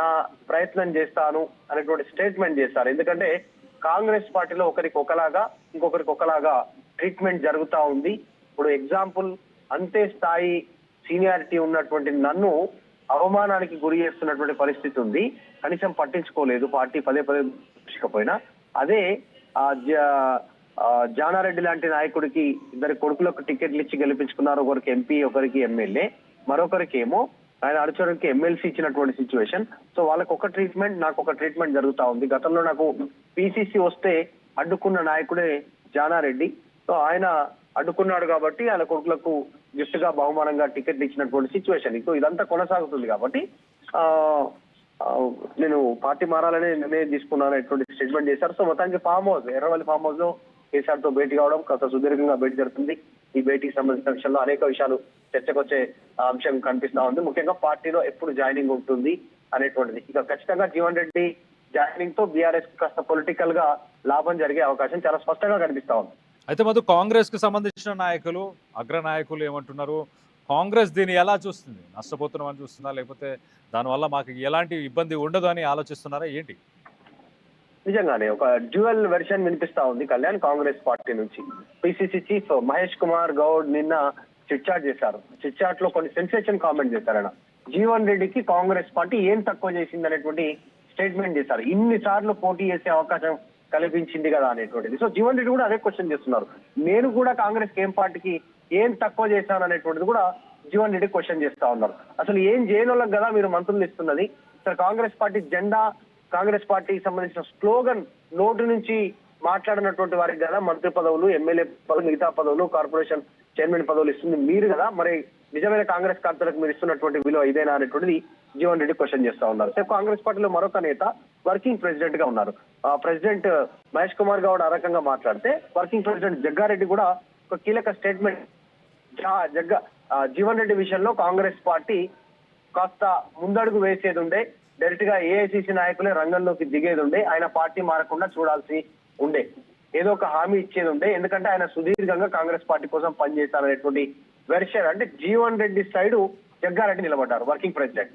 నా ప్రయత్నం చేస్తాను అనేటువంటి స్టేట్మెంట్ చేస్తారు. ఎందుకంటే కాంగ్రెస్ పార్టీలో ఒకరికి ఒకలాగా ఇంకొకరికి ఒకలాగా ట్రీట్మెంట్ జరుగుతా ఉంది. ఇప్పుడు ఎగ్జాంపుల్ అంతే స్థాయి సీనియారిటీ ఉన్నటువంటి నన్ను అవమానానికి గురి చేస్తున్నటువంటి పరిస్థితి ఉంది. కనీసం పట్టించుకోలేదు పార్టీ పదే పట్టించుకోకపోయినా. అదే జానారెడ్డి లాంటి నాయకుడికి ఇద్దరు కొడుకులకు టికెట్లు ఇచ్చి గెలిపించుకున్నారు. ఒకరికి ఎంపీ, ఒకరికి ఎమ్మెల్యే, మరొకరికి ఏమో ఆయన అనుచరునికి ఎమ్మెల్సీ ఇచ్చినటువంటి సిచ్యువేషన్. సో వాళ్ళకి ఒక ట్రీట్మెంట్, నాకు ఒక ట్రీట్మెంట్ జరుగుతా ఉంది. గతంలో నాకు పిసిసి వస్తే అడ్డుకున్న నాయకుడే జానారెడ్డి. సో ఆయన అడ్డుకున్నాడు కాబట్టి ఆయన కొడుకులకు గిఫ్ట్ గా బహుమానంగా టికెట్లు ఇచ్చినటువంటి సిచ్యువేషన్. సో ఇదంతా కొనసాగుతుంది కాబట్టి నేను పార్టీ మారాలనే నిర్ణయం తీసుకున్నానటువంటి స్టేట్మెంట్ చేశారు. సో మొత్తానికి farm house, Erravalli farm house లో కేసీఆర్ తో భేటీ కావడం కాస్త సుదీర్ఘంగా భేటీ జరుగుతుంది. ఈ భేటీకి సంబంధించిన విషయంలో అనేక విషయాలు చర్చకు వచ్చే అంశం కనిపిస్తా ఉంది. ముఖ్యంగా పార్టీలో ఎప్పుడు జాయినింగ్ ఉంటుంది అనేటువంటిది. ఇక ఖచ్చితంగా జీవన్ రెడ్డి జాయినింగ్ తో బీఆర్ఎస్ కాస్త పొలిటికల్ గా లాభం జరిగే అవకాశం చాలా స్పష్టంగా కనిపిస్తా ఉంది. అయితే మధు, కాంగ్రెస్ కి సంబంధించిన నాయకులు, అగ్రనాయకులు ఏమంటున్నారు? కాంగ్రెస్ దీన్ని ఎలా చూస్తుంది? నష్టపోతున్నామని చూస్తుందా, లేకపోతే దానివల్ల మాకు ఎలాంటి ఇబ్బంది ఉండదు అని ఆలోచిస్తున్నారా ఏంటి? నిజంగానే ఒక డ్యూయల్ వెర్షన్ వినిపిస్తా ఉంది కళ్యాణ్ కాంగ్రెస్ పార్టీ నుంచి. పిసిసి చీఫ్ మహేష్ కుమార్ గౌడ్ నిన్న చిట్ చాట్ చేశారు. చిట్ చాట్ లో కొన్ని సెన్సేషన్ కామెంట్ చేశారు. ఆయన జీవన్ రెడ్డికి కాంగ్రెస్ పార్టీ ఏం తక్కువ చేసింది అనేటువంటి స్టేట్మెంట్ చేశారు. ఇన్ని సార్లు పోటీ చేసే అవకాశం కల్పించింది కదా అనేటువంటిది. సో జీవన్ రెడ్డి కూడా అదే క్వశ్చన్ చేస్తున్నారు. నేను కూడా కాంగ్రెస్ పార్టీకి ఏం తక్కువ చేశాను అనేటువంటిది కూడా జీవన్ రెడ్డి క్వశ్చన్ చేస్తా ఉన్నారు. అసలు ఏం చేయనోళ్ళకి కదా మీరు మంత్రులు ఇస్తున్నది? అసలు కాంగ్రెస్ పార్టీ జెండా, కాంగ్రెస్ పార్టీకి సంబంధించిన స్లోగన్ నోటు నుంచి మాట్లాడినటువంటి వారికి కదా మంత్రి పదవులు, ఎమ్మెల్యే పదవులు, మిగతా పదవులు, కార్పొరేషన్ చైర్మన్ పదవులు ఇస్తుంది మీరు కదా. మరి నిజమైన కాంగ్రెస్ కార్యకర్తలకు మీరు ఇస్తున్నటువంటి విలువ ఇదేనా అనేటువంటిది జీవన్ రెడ్డి క్వశ్చన్ చేస్తా ఉన్నారు. సో కాంగ్రెస్ పార్టీలో మరొక నేత వర్కింగ్ ప్రెసిడెంట్ గా ఉన్నారు. ప్రెసిడెంట్ మహేష్ కుమార్ గౌడ్ ఆ రకంగా మాట్లాడితే, వర్కింగ్ ప్రెసిడెంట్ జగ్గారెడ్డి కూడా ఒక కీలక స్టేట్మెంట్. జీవన్ రెడ్డి విషయంలో కాంగ్రెస్ పార్టీ కాస్త ముందడుగు వేసేది ఉండే, డైరెక్ట్ గా ఏఐసిసి నాయకులే రంగంలోకి దిగేది ఉండే, ఆయన పార్టీ మారకుండా చూడాల్సి ఉండే, ఏదో ఒక హామీ ఇచ్చేది ఉండే. ఎందుకంటే ఆయన సుదీర్ఘంగా కాంగ్రెస్ పార్టీ కోసం పనిచేస్తారనేటువంటి వెర్షన్. అంటే జీవన్ రెడ్డి సైడు జగ్గారెడ్డి నిలబడ్డారు వర్కింగ్ ప్రెసిడెంట్.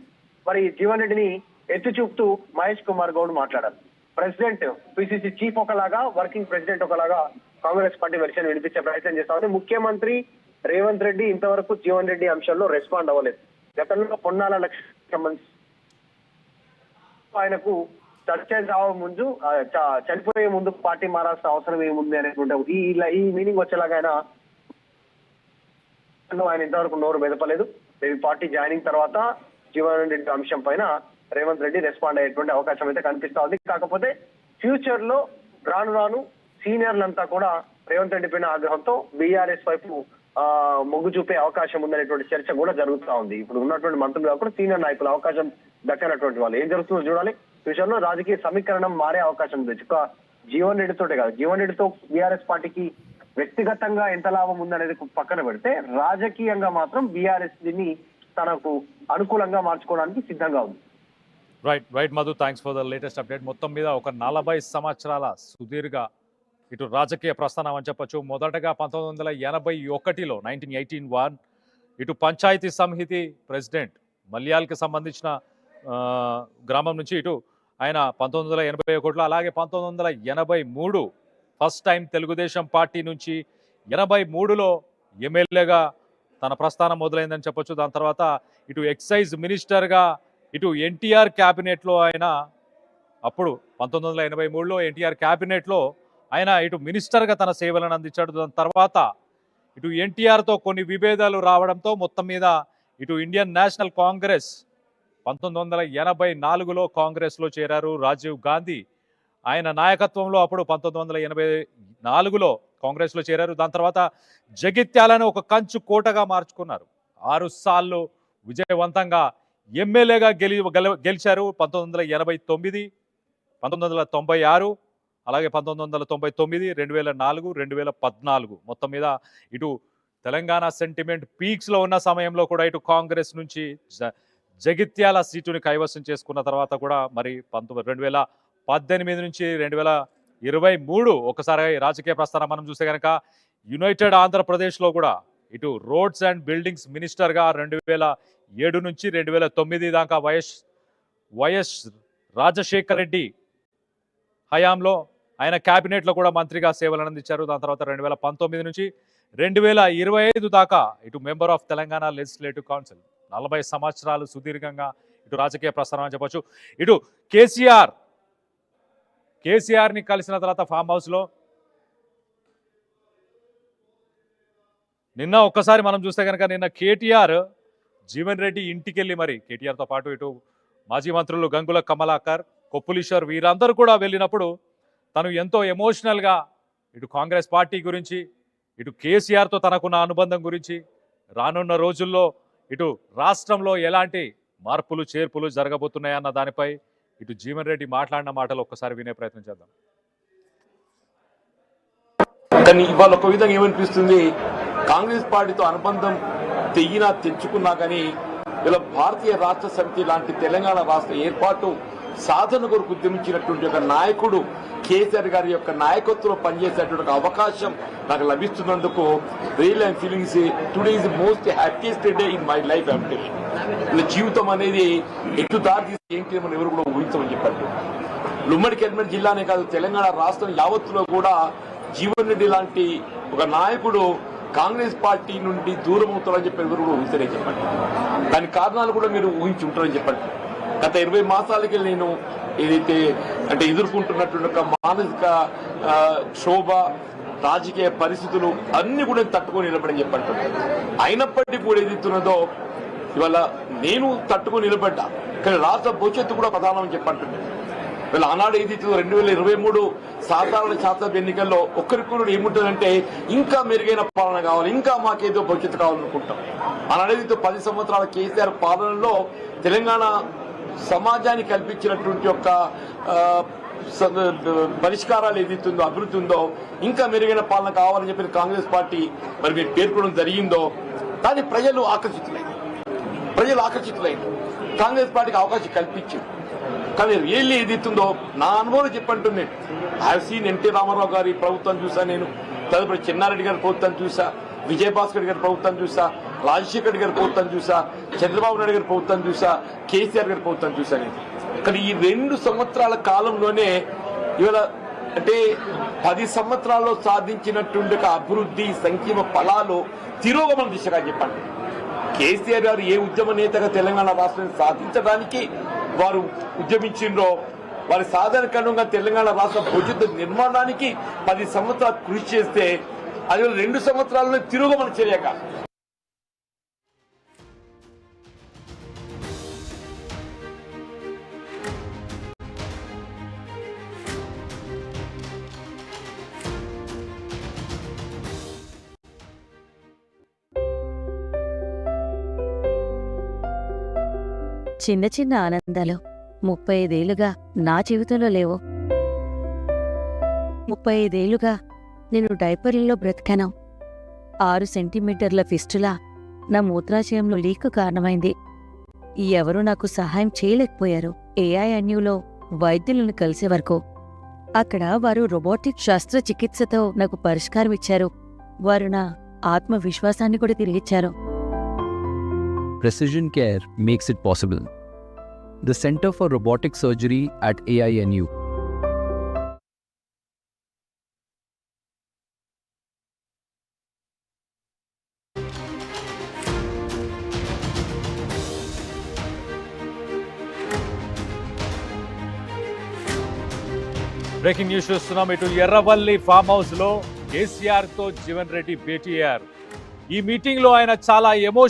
మరి జీవన్ రెడ్డిని ఎత్తి చూపుతూ మహేష్ కుమార్ గౌడ్ మాట్లాడారు. ప్రెసిడెంట్ పిసిసి చీఫ్ ఒకలాగా, వర్కింగ్ ప్రెసిడెంట్ ఒకలాగా కాంగ్రెస్ పార్టీ వెర్షన్ వినిపించే ప్రయత్నం చేస్తా ఉంది. ముఖ్యమంత్రి రేవంత్ రెడ్డి ఇంతవరకు జీవన్ రెడ్డి అంశంలో రెస్పాండ్ అవ్వలేదు. గతంలో పొన్నాల లక్ష్మికి సంబంధించి ఆయనకు చర్చ ముందు చనిపోయే ముందు పార్టీ మారాల్సిన అవసరం ఏముంది అనేటువంటి ఈ మీనింగ్ వచ్చేలాగా ఆయన ఇంతవరకు నోరు మెదపలేదు. రేపు పార్టీ జాయినింగ్ తర్వాత జీవన్ రెడ్డి అంశం పైన రేవంత్ రెడ్డి రెస్పాండ్ అయ్యేటువంటి అవకాశం అయితే కనిపిస్తా ఉంది. కాకపోతే ఫ్యూచర్ లో రాను రాను సీనియర్లంతా కూడా రేవంత్ రెడ్డి పైన ఆగ్రహంతో బీఆర్ఎస్ వైపు మొగ్గు చూపే అవకాశం ఉందనేటువంటి చర్చ కూడా జరుగుతా ఉంది. ఇప్పుడు ఉన్నటువంటి మంత్రులు కాకుండా సీనియర్ నాయకులు అవకాశం దక్కనటువంటి వాళ్ళు ఏం జరుగుతుందో చూడాలి. ఫ్యూచర్ లో రాజకీయ సమీకరణం మారే అవకాశం ఉంది. జీవన్ రెడ్డితోటే కాదు, జీవన్ రెడ్డితో బీఆర్ఎస్ పార్టీకి వ్యక్తిగతంగా ఎంత లాభం ఉందనేది పక్కన పెడితే, రాజకీయంగా మాత్రం బీఆర్ఎస్ దీన్ని తనకు అనుకూలంగా మార్చుకోవడానికి సిద్ధంగా ఉంది. Right Madhu, thanks for the latest update. మొత్తం మీద ఒక 40 సంవత్సరాల సుదీర్ఘ ఇటు రాజకీయ ప్రస్థానం అని చెప్పొచ్చు. మొదటగా 1981లో 1981 ఇటు పంచాయతీ సంహితి ప్రెసిడెంట్, మల్యాల్కి సంబంధించిన గ్రామం నుంచి ఇటు ఆయన 1981లో, అలాగే 1983 ఫస్ట్ టైం తెలుగుదేశం పార్టీ నుంచి 83లో ఎమ్మెల్యేగా తన ప్రస్థానం మొదలైందని చెప్పొచ్చు. దాని తర్వాత ఇటు ఎక్సైజ్ మినిస్టర్గా ఇటు ఎన్టీఆర్ క్యాబినెట్లో ఆయన, అప్పుడు 1983లో ఎన్టీఆర్ క్యాబినెట్లో ఆయన ఇటు మినిస్టర్గా తన సేవలను అందించాడు. దాని తర్వాత ఇటు ఎన్టీఆర్తో కొన్ని విభేదాలు రావడంతో మొత్తం మీద ఇటు ఇండియన్ నేషనల్ కాంగ్రెస్ 1984లో కాంగ్రెస్లో చేరారు. రాజీవ్ గాంధీ ఆయన నాయకత్వంలో అప్పుడు 1984లో కాంగ్రెస్లో చేరారు. దాని తర్వాత జగిత్యాలను ఒక కంచు కోటగా మార్చుకున్నారు. 6 సార్లు విజయవంతంగా ఎమ్మెల్యేగా గెలిచారు. 1989, 1996, అలాగే 1999, 2004, 2014 మొత్తం మీద ఇటు తెలంగాణ సెంటిమెంట్ పీక్స్లో ఉన్న సమయంలో కూడా ఇటు కాంగ్రెస్ నుంచి జగిత్యాల సీటుని కైవసం చేసుకున్న తర్వాత కూడా మరి 2018 నుంచి 2023 ఒకసారి రాజకీయ ప్రస్థానం మనం చూస్తే కనుక యునైటెడ్ ఆంధ్రప్రదేశ్లో కూడా ఇటు రోడ్స్ అండ్ బిల్డింగ్స్ మినిస్టర్గా 2007 నుంచి 2009 దాకా వైఎస్ వైఎస్ రాజశేఖర్ రెడ్డి హయాంలో ఆయన క్యాబినెట్లో కూడా మంత్రిగా సేవలు అందించారు. దాని తర్వాత 2019 నుంచి 2025 దాకా ఇటు member of Telangana legislative council. 40 సంవత్సరాలు సుదీర్ఘంగా ఇటు రాజకీయ ప్రస్థానం అని చెప్పొచ్చు. ఇటు కేసీఆర్ని కలిసిన తర్వాత ఫామ్ హౌస్లో నిన్న ఒక్కసారి మనం చూస్తే కనుక నిన్న కేటీఆర్ జీవన్ రెడ్డి ఇంటికి వెళ్ళి మరి కేటీఆర్తో పాటు ఇటు మాజీ మంత్రులు గంగుల కమలాకర్, కొప్పులీశ్వర్ వీరందరూ కూడా వెళ్ళినప్పుడు తను ఎంతో ఎమోషనల్గా ఇటు కాంగ్రెస్ పార్టీ గురించి, ఇటు కేసీఆర్తో తనకున్న అనుబంధం గురించి, రానున్న రోజుల్లో ఇటు రాష్ట్రంలో ఎలాంటి మార్పులు చేర్పులు జరగబోతున్నాయన్న దానిపై ఇటు జీవన్ రెడ్డి మాట్లాడిన మాటలు ఒక్కసారి వినే ప్రయత్నం చేద్దాం. కానీ ఇవాళ ఒక విధంగా ఏమనిపిస్తుంది, కాంగ్రెస్ పార్టీతో అనుబంధం తెంచుకున్నా కానీ ఇలా భారతీయ రాష్ట్ర సమితి లాంటి తెలంగాణ రాష్ట్ర ఏర్పాటు సాధన కొరకు ఉద్యమించినటువంటి ఒక నాయకుడు కేసీఆర్ గారి యొక్క నాయకత్వంలో పనిచేసేటువంటి అవకాశం నాకు లభిస్తున్నందుకు real I'm feeling today is the most happiest day in my life. అంటే జీవితం అనేది ఎటు దారి తీసి ఏంటి మనం ఎవరు కూడా ఊహించమని చెప్పారు. ఉమ్మడి కరీంనగర్ జిల్లానే కాదు, తెలంగాణ రాష్ట్రం యావత్తులో కూడా జీవన్ రెడ్డి లాంటి ఒక నాయకుడు కాంగ్రెస్ పార్టీ నుండి దూరం అవుతారని చెప్పి ఎవరు కూడా ఊహించలే చెప్పండి. దాని కారణాలు కూడా మీరు ఊహించి ఉంటారని చెప్పండి. గత 20 మాసాలకి నేను ఏదైతే అంటే ఎదుర్కొంటున్నటువంటి ఒక మానసిక క్షోభ, రాజకీయ పరిస్థితులు అన్ని కూడా తట్టుకొని నిలబడని చెప్పండి. అయినప్పటికీ కూడా ఏదైతున్నదో ఇవాళ నేను తట్టుకొని నిలబడ్డా, కానీ రాష్ట్ర భవిష్యత్తు కూడా ప్రధానం అని చెప్పంటుంది. వీళ్ళ ఆనాడు ఏదైతే 2023 సాధారణ శాసనసభ ఎన్నికల్లో ఒక్కరికి కూడా ఏముంటుందంటే ఇంకా మెరుగైన పాలన కావాలి, ఇంకా మాకేదో భవిష్యత్తు కావాలనుకుంటాం. ఆనాడు ఏదైతే 10 సంవత్సరాల కేసీఆర్ పాలనలో తెలంగాణ సమాజానికి కల్పించినటువంటి యొక్క పరిష్కారాలు ఏదైతుందో, అభివృద్ధి ఉందో, ఇంకా మెరుగైన పాలన కావాలని చెప్పి కాంగ్రెస్ పార్టీ మరి మీరు పేర్కొనడం జరిగిందో దాన్ని ప్రజలు ఆకర్షితులైంది. కాంగ్రెస్ పార్టీకి అవకాశం కల్పించింది. కానీ రియల్లీ ఏదైతుందో నా అనుభవం చెప్పంటుంది. I have seen NT Rama Rao గారి ప్రభుత్వం చూసా, నేను తదుపరి చెన్నారెడ్డి గారి ప్రభుత్వం చూసా, విజయభాస్కర్ గారి ప్రభుత్వం చూసా, రాజశేఖర్ గారి ప్రభుత్వం చూసా, చంద్రబాబు నాయుడు గారి ప్రభుత్వం చూసా, కేసీఆర్ గారి ప్రభుత్వం చూసా. నేను కానీ ఈ 2 సంవత్సరాల కాలంలోనే ఇవాళ అంటే 10 సంవత్సరాల్లో సాధించినటువంటి అభివృద్ధి సంక్షేమ ఫలాలు తిరోగమన దిశగా చెప్పండి. కేసీఆర్ గారు ఏ ఉద్యమ నేతగా తెలంగాణ రాష్ట్రాన్ని సాధించడానికి వారు ఉద్యమించిండ్రో వారి సాధారణంగా తెలంగాణ రాష్ట్ర భవిష్యత్తు నిర్మాణానికి 10 సంవత్సరాలు కృషి చేస్తే అది 2 సంవత్సరాల్లో తిరోగమన చర్య కాదు. చిన్న చిన్న ఆనందాలు 35 ఏళ్లుగా నా జీవితంలో లేవు. 35 ఏళ్లుగా నేను డైపర్లలో బ్రతికాను. 6 సెంటీమీటర్ల ఫిస్టులా నా మూత్రాశయంలో లీక్ కారణమైంది. ఎవరూ నాకు సహాయం చేయలేకపోయారు. ఏఐఎన్యూలో వైద్యులను కలిసే వరకు. అక్కడ వారు రోబోటిక్ శస్త్రచికిత్సతో నాకు పరిష్కారం ఇచ్చారు. వారు నా ఆత్మవిశ్వాసాన్ని కూడా తిరిగిచ్చారు. Precision Care makes it possible. The Center for Robotic Surgery at AINU. Breaking news చూస్తున్నాం. ఇటు ఎర్రవల్లి ఫామ్ హౌస్ లో కేసీఆర్ తో జీవన్ రెడ్డి భేటీ అయ్యారు. ఈ మీటింగ్ లో ఆయన చాలా ఎమోషన్